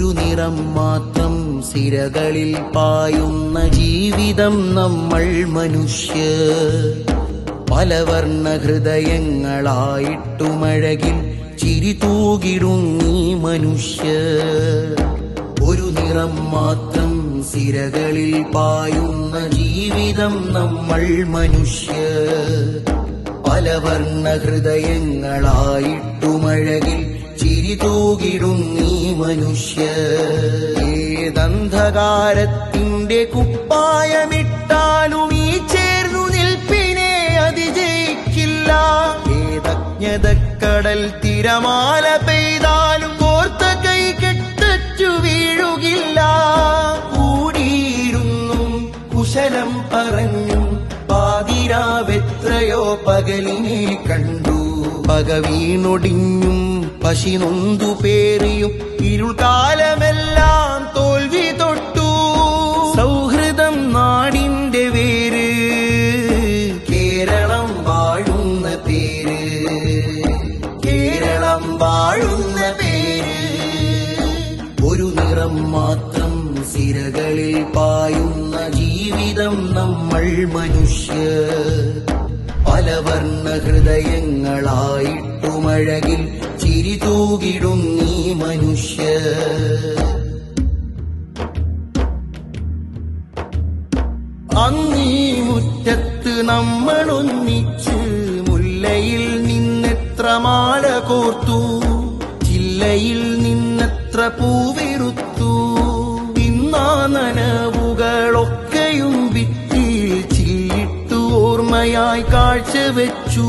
ഒരു നിറം മാത്രം സിരകളിൽ പായുന്ന ജീവിതം നമ്മൾ മനുഷ്യർ. പലവർണ്ണ ഹൃദയങ്ങളായിട്ടുമഴകിൽ ചിരി തൂകിടുന്നീ മനുഷ്യർ. ഒരു നിറം മാത്രം സിരകളിൽ പായുന്ന ജീവിതം നമ്മൾ മനുഷ്യർ. പലവർണ്ണ ഹൃദയങ്ങളായിട്ടുമഴകിൽ ചിരി തൂകിടുന്നീ മനുഷ്യർ. ഏതന്ധകാരത്തിന്റെ കുപ്പായമിട്ടാലും ഈ ചേർന്നു നിൽപ്പിനെ അതിജയിക്കില്ല. ഏതജ്ഞതക്കടൽ തിരമാല പെയ്താലും കോർത്ത കൈ കെട്ടറ്റു വീഴുകില്ല. കൂടിയിരുന്നും കുശലം പറഞ്ഞും പാതിരാവെത്രയോ പകലിനെ കണ്ടു. പക വീണൊടിഞ്ഞും പശി നൊന്തു പേറിയും ഇരുൾക്കാലമെല്ലാം തോൽവി തൊട്ടു. സൗഹൃദം നാടിന്റെ വേര്, കേരളം വാഴുന്ന പേര്, കേരളം വാഴുന്ന പേര്. ഒരു നിറം മാത്രം സിരകളിൽ പായുന്ന ജീവിതം നമ്മൾ മനുഷ്യർ. പലവർണ്ണ ഹൃദയങ്ങളായിട്ടുമഴകിൽ ചിരി തൂകിടുന്നീ മനുഷ്യർ. അന്നീ മുറ്റത്ത് നമ്മളൊന്നിച്ച് മുല്ലയിൽ നിന്നെത്ര മാല കോർത്തു, ചില്ലയിൽ നിന്നെത്ര പൂവിറുത്തു. ഇന്നാ നനവുകളൊക്കെയും ഭിത്തിയിൽ ചില്ലിട്ടു ഓർമ്മയായി കാഴ്ചവെച്ചു.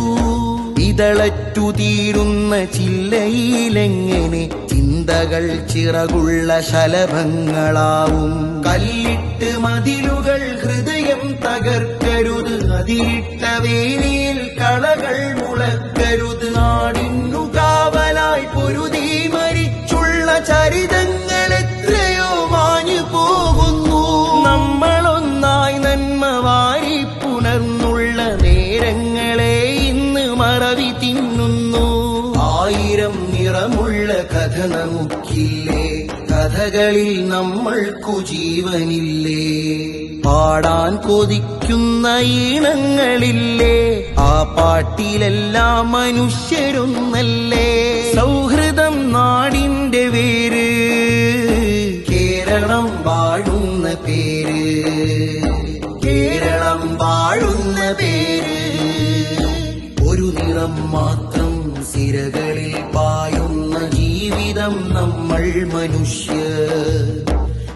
ഇതളറ്റു തീരുന്ന ചില്ലയിലെങ്ങനെ ചിന്തകൾ ചിറകുള്ള ശലഭങ്ങളാവും. കല്ലിട്ട് മതിലുകൾ ഹൃദയം തകർക്കരുത്, അതിരിട്ട വേലിയിൽ കളകൾ മുളക്കരുത്. നാടിന്നു കാവലായി പൊരുതി മരിച്ചുള്ള ചരിതങ്ങൾ എത്രയോ മാഞ്ഞു പോകുന്നു. നമ്മളൊന്നായി നന്മ വാരി പുണർന്നുള്ള നേരങ്ങളെ ഇന്ന് മറവി തിന്നുന്നു. ആയിരം നിറമുള്ള കഥ നമുക്കില്ലേ, കഥകളിൽ നമ്മൾക്കു ജീവനില്ലേ. പാടാൻ കൊതിക്കുന്ന ഈണങ്ങളില്ലേ, ആ പാട്ടിലെല്ലാം മനുഷ്യരൊന്നല്ലേ. സൗഹൃദം നാടിന്റെ വേര്, കേരളം വാഴുന്ന പേര്, കേരളം വാഴുന്ന പേര്. ഒരു നിറം മാത്രം സിരകളിൽ പായുന്ന ജീവിതം നമ്മൾ മനുഷ്യർ.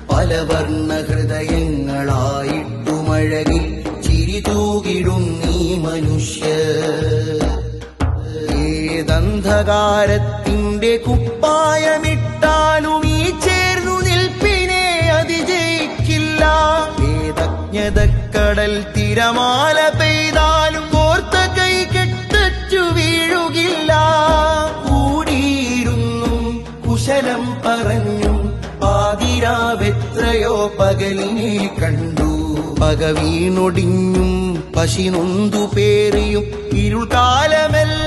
പലവർണ്ണ ഹൃദയങ്ങളായിട്ടുമഴകിൽ ചിരി തൂകിടുന്നീ മനുഷ്യർ. ഏതന്ധകാരത്തിന്റെ കുപ്പായമിട്ടാലും ഈ ചേർന്നു നിൽപ്പിനെ അതിജയിക്കില്ല. ഏതജ്ഞതക്കടൽ തിരമാല പെയ്താലും കോർത്ത കൈ കെട്ടറ്റു വീഴുകില്ല. കൂടിയിരുന്നും കുശലം പറഞ്ഞും പാതിരാവെത്രയോ പകലിനെ കണ്ടു. പക വീണൊടിഞ്ഞും പശി നൊന്തു പേറിയും ഇരുൾക്കാലമെല്ലാം